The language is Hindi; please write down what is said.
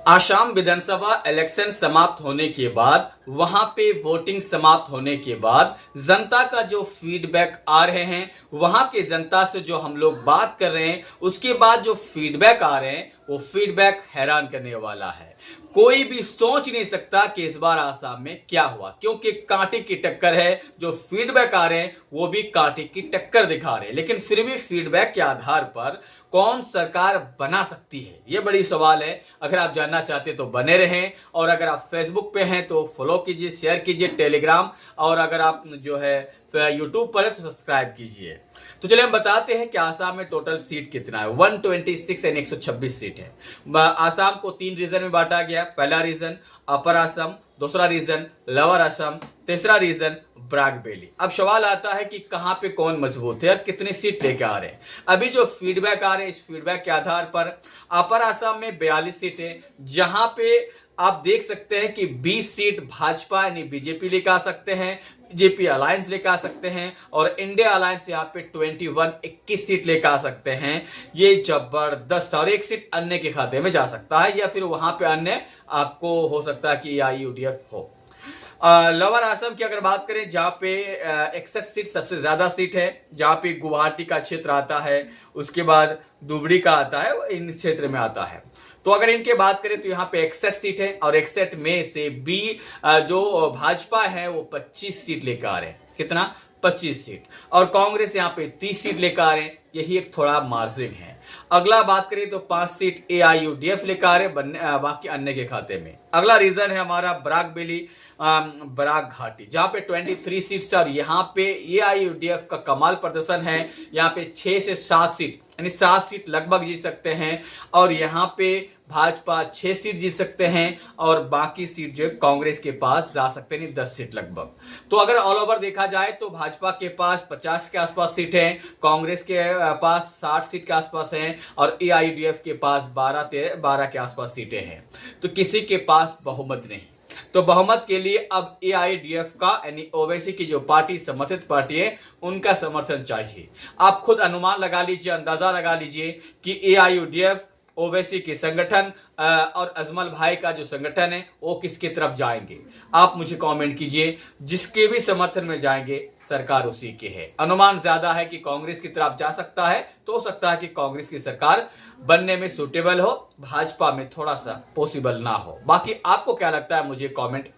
आसाम विधानसभा इलेक्शन समाप्त होने के बाद वहां पे वोटिंग समाप्त होने के बाद जनता का जो फीडबैक आ रहे हैं, वहां के जनता से जो हम लोग बात कर रहे हैं, उसके बाद जो फीडबैक आ रहे हैं वो फीडबैक हैरान करने वाला है। कोई भी सोच नहीं सकता कि इस बार आसाम में क्या हुआ, क्योंकि कांटे की टक्कर है। जो फीडबैक आ रहे हैं वो भी कांटे की टक्कर दिखा रहे हैं, लेकिन फिर भी फीडबैक के आधार पर कौन सरकार बना सकती है, ये बड़ी सवाल है। अगर आप जानना चाहते तो बने रहें, और अगर आप फेसबुक पे हैं तो फॉलो कीजिए, शेयर कीजिए, टेलीग्राम, और अगर आप जो है यूट्यूब पर है तो सब्सक्राइब कीजिए। तो चलिए हम बताते हैं कि आसाम में टोटल सीट कितना है। 126 एंड 126 सीट है। आसाम को 3 रीजन में बांटा गया। पहला रीजन अपर असम, दूसरा रीजन लोअर असम, तीसरा रीजन ब्राग वैली। अब सवाल आता है कि कहां पे कौन मजबूत है और कितनी सीट लेके आ रहे हैं। अभी जो फीडबैक आ रहे हैं, इस फीडबैक के आधार पर अपर असम में 42 सीटें, जहां पे आप देख सकते हैं कि 20 सीट भाजपा यानी बीजेपी लेकर आ सकते हैं, बीजेपी अलायंस लेकर आ सकते हैं, और इंडिया अलायंस यहाँ पे 21 सीट लेकर आ सकते हैं। ये जबरदस्त, और 1 सीट अन्य के खाते में जा सकता है, या फिर वहां पे अन्य आपको हो सकता है कि AIUDF हो। लोअर असम की अगर बात करें, जहां पे 61 सीट सबसे ज्यादा सीट है, जहां पे गुवाहाटी का क्षेत्र आता है, उसके बाद धुबरी का आता है, वो इन क्षेत्र में आता है। तो अगर इनके बात करें तो यहाँ पे 61 सीट है, और 61 में से जो भाजपा है वो 25 सीट लेकर आ रहे हैं। कितना? 25 सीट। और कांग्रेस यहाँ पे 30 सीट लेकर आ रहे हैं। यही एक थोड़ा मार्जिन है। अगला बात करें तो 5 सीट AIUDF लेकर आ रहे हैं, बाकी अन्य के खाते में। अगला रीजन है हमारा ब्राग वैली, बराक घाटी, जहां पे 23 सीट्स है, और यहाँ पे AIUDF का कमाल प्रदर्शन है। यहाँ पे 6 से 7 सीट यानी 7 सीट लगभग जीत सकते हैं, और यहाँ पे भाजपा 6 सीट जीत सकते हैं, और बाकी सीट जो कांग्रेस के पास जा सकते हैं, 10 सीट लगभग। तो अगर ऑल ओवर देखा जाए तो भाजपा के पास 50 के आसपास सीट है, कांग्रेस के पास 60 सीट के आसपास है, और AIUDF के पास 12 के आसपास सीटें हैं। तो किसी के पास बहुमत नहीं। तो बहुमत के लिए अब AIUDF का यानी ओवैसी की जो पार्टी, समर्थित पार्टी है, उनका समर्थन चाहिए। आप खुद अनुमान लगा लीजिए, अंदाजा लगा लीजिए कि AIUDF, ओवैसी के संगठन और अजमल भाई का जो संगठन है वो किसकी तरफ जाएंगे। आप मुझे कमेंट कीजिए। जिसके भी समर्थन में जाएंगे सरकार उसी के है। अनुमान ज्यादा है कि कांग्रेस की तरफ जा सकता है, तो हो सकता है कि कांग्रेस की सरकार बनने में सुटेबल हो, भाजपा में थोड़ा सा पॉसिबल ना हो। बाकी आपको क्या लगता है मुझे कमेंट